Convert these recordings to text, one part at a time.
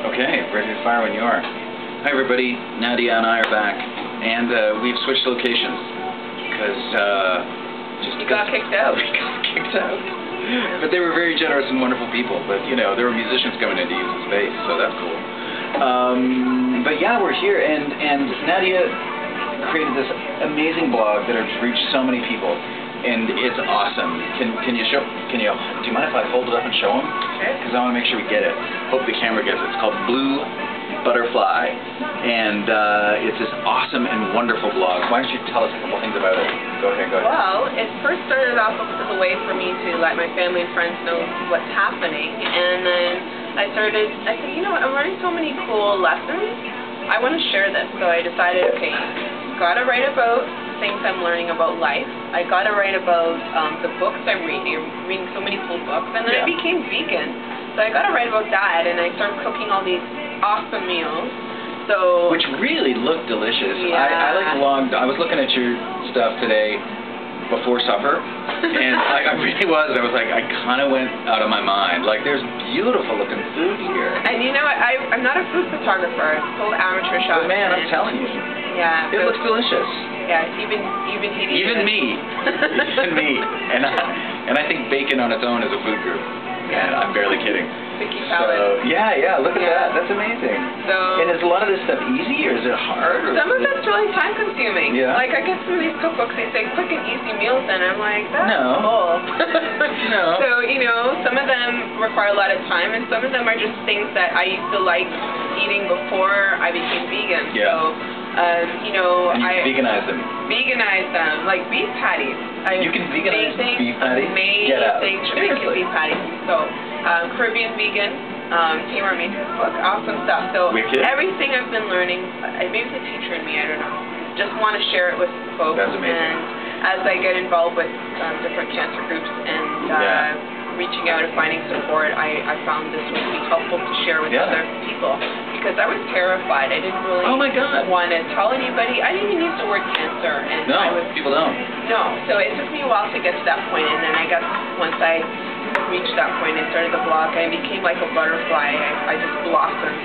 Okay, ready to fire when you are. Hi everybody, Nadia and I are back, and we've switched locations because you got kicked out. We got kicked out. But they were very generous and wonderful people. But you know, there were musicians coming in to use the space, so that's cool. But yeah, we're here, and Nadia created this amazing blog that has reached so many people. And it's awesome. Do you mind if I hold it up and show them? Sure. Because I want to make sure we get it. Hope the camera gets it. It's called Blue Butterfly. And it's this awesome and wonderful blog. Why don't you tell us a couple things about it? Go ahead. Well, it first started off as a way for me to let my family and friends know what's happening. And then I said, you know what, I'm learning so many cool lessons. I want to share this. So I decided, okay, gotta write about things I'm learning about life. I gotta write about the books I'm reading. I'm reading so many cool books, and then I became vegan. So I gotta write about that, and I started cooking all these awesome meals. So which really looked delicious. Yeah. I was looking at your stuff today before supper, and I really was. I was like, I kind of went out of my mind. Like, there's beautiful looking food here. And you know, I'm not a food photographer. It's called amateur shot. But man, I'm telling you. Yeah. It looks delicious. Yeah, even he. Even me. Even me. And I think bacon on its own is a food group. Yeah. And I'm barely kidding. Vicky Pallet. So, yeah, look at that. That's amazing. So, and is a lot of this stuff easy, or is it hard? Or some of it's really time consuming. Yeah. Like, I get some of these cookbooks, they say quick and easy meals, and I'm like, that's bull. No. So, you know, some of them require a lot of time, and some of them are just things that I used to like eating before I became vegan. Yeah. So, you know, and you veganize them. Veganize them, like beef patties. You can veganize beef patties? Amazing Jamaican beef patties. So, Caribbean vegan, Tamar made this book, awesome stuff. So, Wicked. Everything I've been learning, maybe it's a teacher in me, I don't know. Just want to share it with folks. That's amazing. And as I get involved with different cancer groups and reaching out and finding support, I found this would be helpful to share with other people, because I was terrified. I didn't really want to tell anybody. I didn't even use the word cancer. And people don't. No, so it took me a while to get to that point, and then I guess once I reached that point and started the blog, I became like a butterfly. I just blossomed.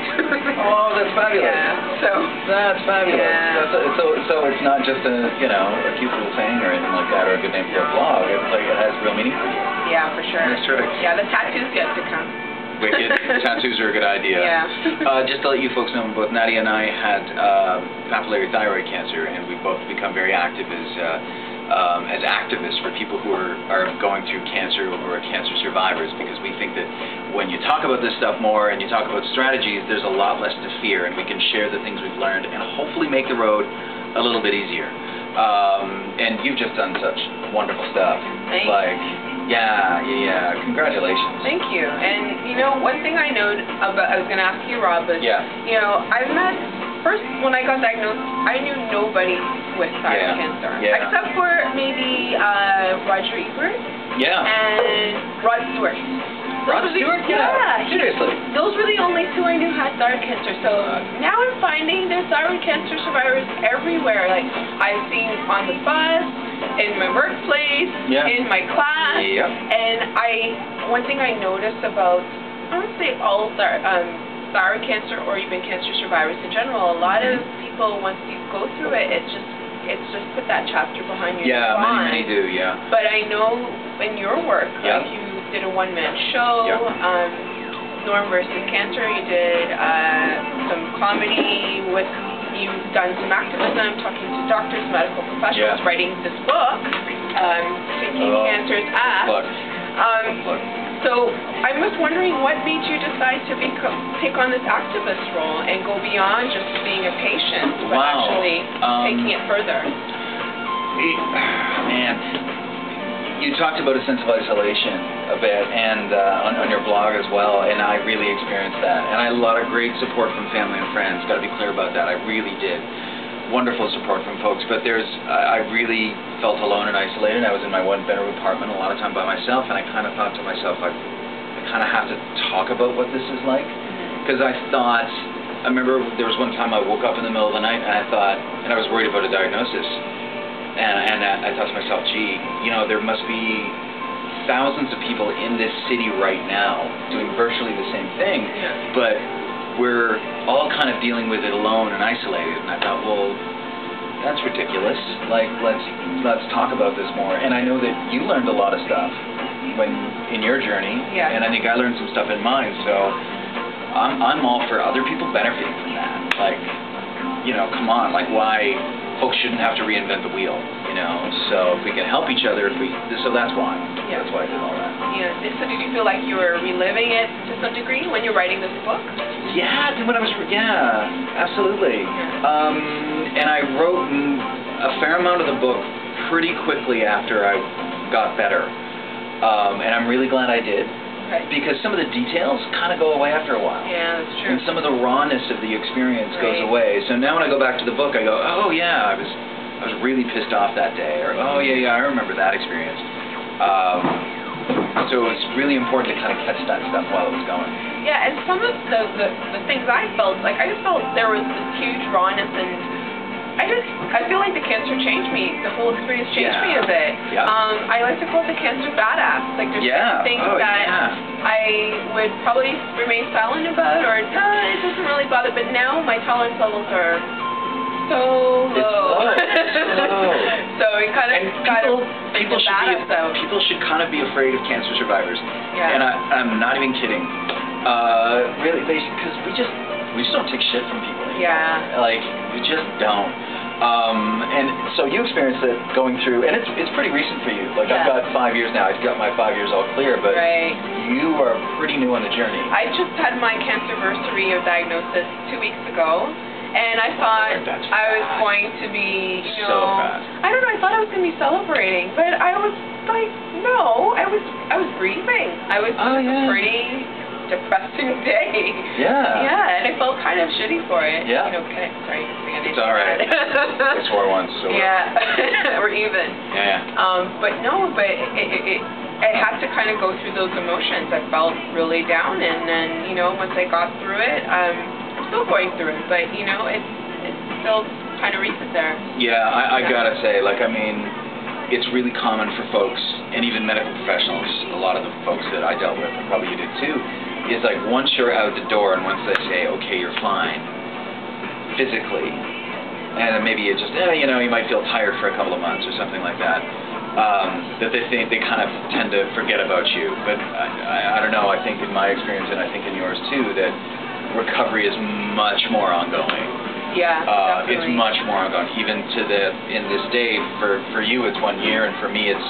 Oh, that's fabulous. Yeah, so that's fabulous. Yeah. So it's not just a cute little saying or anything like that, or a good name for a blog. It's like it has real meaning for you. Yeah, for sure. That's terrific. Yeah, the tattoos yet to come. Wicked. Tattoos are a good idea. Yeah. Just to let you folks know, both Nadia and I had papillary thyroid cancer, and we've both become very active as activists for people who are going through cancer or are cancer survivors, because we think that when you talk about this stuff more and you talk about strategies, there's a lot less to fear, and we can share the things we've learned and hopefully make the road a little bit easier. And you've just done such wonderful stuff. Thank you. Yeah. Congratulations. Thank you. And you know, one thing I know about, I was going to ask you, Rob, is you know, I've met, first when I got diagnosed, I knew nobody with thyroid cancer, except for maybe Roger Ebert and Rod Stewart. Rod Stewart? Yeah. Seriously. Those were the only two I knew had thyroid cancer. So now I'm finding there's thyroid cancer survivors everywhere. Like, I've seen on the bus, in my workplace, in my class. And one thing I noticed about, I would say all thyroid cancer or even cancer survivors in general, a lot of people, once you go through it, it's just put that chapter behind you. Yeah, many do, But I know in your work, like you did a one-man show, Norm versus Cancer, you did some comedy you've done some activism, talking to doctors, medical professionals, writing this book, Taking Cancers Ask. So I was wondering what made you decide to take on this activist role and go beyond just being a patient, but actually taking it further. Man, you talked about a sense of isolation a bit, and on your blog as well, and I really experienced that. And I had a lot of great support from family and friends. Got to be clear about that. I really did. Wonderful support from folks, but I really felt alone and isolated. I was in my one-bedroom apartment a lot of time by myself, and I kind of thought to myself, I kind of have to talk about what this is like, because I remember there was one time I woke up in the middle of the night, and I was worried about a diagnosis, and I thought to myself, gee, you know, there must be thousands of people in this city right now doing virtually the thing. Yeah. But we're all kind of dealing with it alone and isolated. And I thought, well, that's ridiculous. Like, let's talk about this more. And I know that you learned a lot of stuff in your journey. Yeah. And I think I learned some stuff in mine. So I'm all for other people benefiting from that. Like, you know, come on. Like, why folks shouldn't have to reinvent the wheel, you know? So if we can help each other, so that's why. Yeah. That's why I did all that. Yeah. So did you feel like you were reliving it to some degree when you're writing this book? Yeah, absolutely. Yeah. And I wrote a fair amount of the book pretty quickly after I got better. And I'm really glad I did. Okay. Because some of the details kind of go away after a while. Yeah, that's true. And some of the rawness of the experience goes Right. away. So now when I go back to the book, I go, oh yeah, I was really pissed off that day, or oh yeah, I remember that experience. So it's really important to kind of catch that stuff while it was going. Yeah, and some of the things I felt, like I just felt there was this huge rawness, and I feel like the cancer changed me. The whole experience changed me a bit. Yeah. I like to call it the cancer badass. Like there's certain things that I would probably remain silent about, or it doesn't really bother. But now my tolerance levels are so low. So it kind of people should kind of be afraid of cancer survivors. Yeah. And I'm not even kidding. Really, because we just don't take shit from people anymore. Yeah. Like, we just don't. And so you experienced it going through, and it's pretty recent for you. Like, Yeah. I've got 5 years now. I've got my 5 years all clear, but Right. you are pretty new on the journey. I just had my cancerversary of diagnosis 2 weeks ago, and I thought That's I was fast. going to be, you So know, fast. I don't know, I thought I was going to be celebrating, but I was like, no, I was grieving. I was Oh, just yeah. a pretty depressing day. Yeah. Yeah, and I felt kind of shitty for it. Yeah. You know, sorry, It's all right. It's 4-1, so yeah, we're even. Yeah. But no, I had to kind of go through those emotions. I felt really down, and then, you know, once I got through it, I'm still going through it, but, you know, it's still kind of recent there. Yeah, I gotta say, like, I mean, it's really common for folks, and even medical professionals, a lot of the folks that I dealt with, and probably you did too, is like once you're out the door and once they say, okay, you're fine, physically, and then maybe it just, you know, you might feel tired for a couple of months or something like that, that they kind of tend to forget about you. But I don't know, I think in my experience, and I think in yours too, that recovery is much more ongoing. Yeah, It's definitely. much more ongoing. Even in this day, for you it's 1 year, and for me it's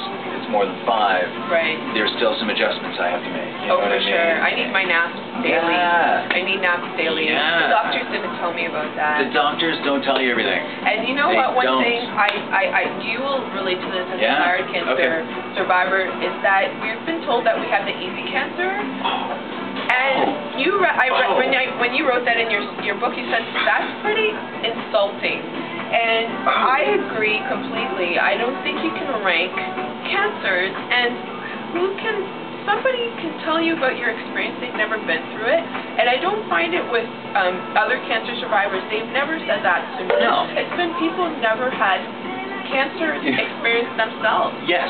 more than 5. Right. There's still some adjustments I have to make. You know Oh, what for I mean? sure. I need my naps daily. Yeah. I need naps daily. Yeah. The doctors didn't tell me about that. The doctors don't tell you everything. And you know They what? One don't. thing you will relate to this as a Yeah? thyroid cancer survivor is that we've been told that we have the easy cancer. And when you wrote that in your book, you said that's pretty insulting. And I agree completely. I don't think you can rank cancers, and somebody can tell you about your experience. They've never been through it, and I don't find it with other cancer survivors. They've never said that to me. No. It's been people who've never had cancer experience themselves. Yes.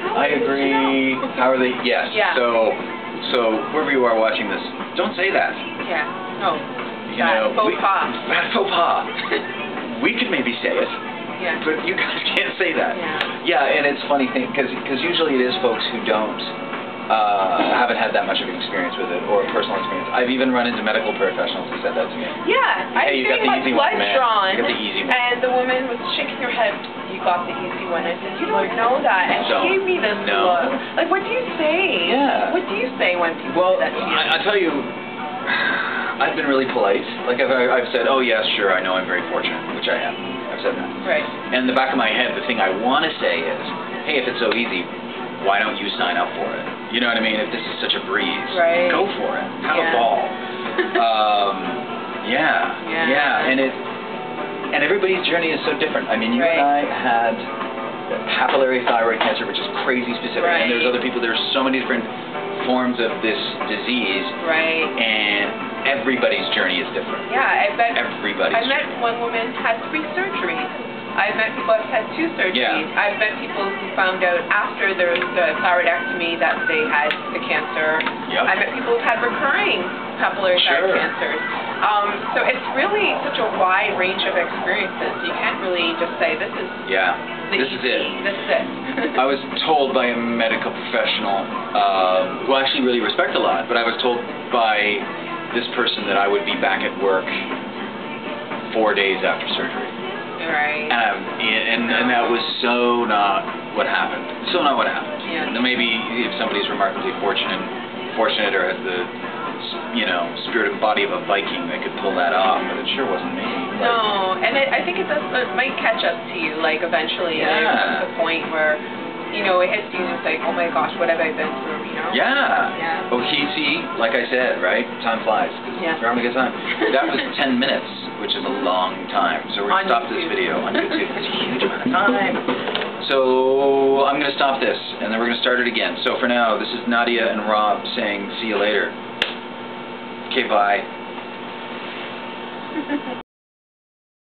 How I did you agree. know? How are they? Yes. Yeah. So whoever you are watching this, don't say that. Yeah. No. You know, Faux pas. That faux pas. We could maybe say it, Yeah. but you guys can't say that. Yeah. Yeah, and it's funny thing because usually it is folks who haven't had that much of an experience with it or a personal experience. I've even run into medical professionals who said that to me. Yeah, I Hey, you got think the my easy blood one, man. drawn, You got the easy one. and the woman was shaking her head. You got the easy one. I said, you don't know that, and she Don't. gave me this No. look. Like, what do you say? Yeah. What do you say when people Well, say that to you? I tell you, I've been really polite. Like I've said, oh yes, sure, I know I'm very fortunate, which I am. I've said that. Right. And in the back of my head, the thing I want to say is, hey, if it's so easy, why don't you sign up for it? You know what I mean? If this is such a breeze, Right. go for it. Have a Yeah. ball. Yeah. And everybody's journey is so different. I mean, you and I had papillary thyroid cancer, which is crazy specific. Right. And there's other people, there's so many different forms of this disease. Right. And everybody's journey is different. Yeah, I bet. Everybody's I met one woman had 3 surgeries. I've met people who've had 2 surgeries. Yeah. I've met people who found out after the thyroidectomy that they had the cancer. Yep. I've met people who've had recurring papillary thyroid cancers. So it's really such a wide range of experiences. You can't really just say this is this is it. This is it. I was told by a medical professional, who I actually really respect a lot, but I was told by this person that I would be back at work 4 days after surgery. Right. And that was so not what happened. So not what happened. Yeah. Now maybe if somebody's remarkably fortunate or has the, spirit and body of a Viking, they could pull that off, but it sure wasn't me. No, and I think it might catch up to you, like eventually. There comes a point where, it hits you and it's like, oh my gosh, what have I been through, Yeah. Oh, see, like I said, right? Time flies. Yeah. You're having a good time. That was 10 minutes, which is a long time. So we're going to stop this video on YouTube. It's a huge amount of time. So I'm going to stop this, and then we're going to start it again. So for now, this is Nadia and Rob saying, see you later. Okay, bye.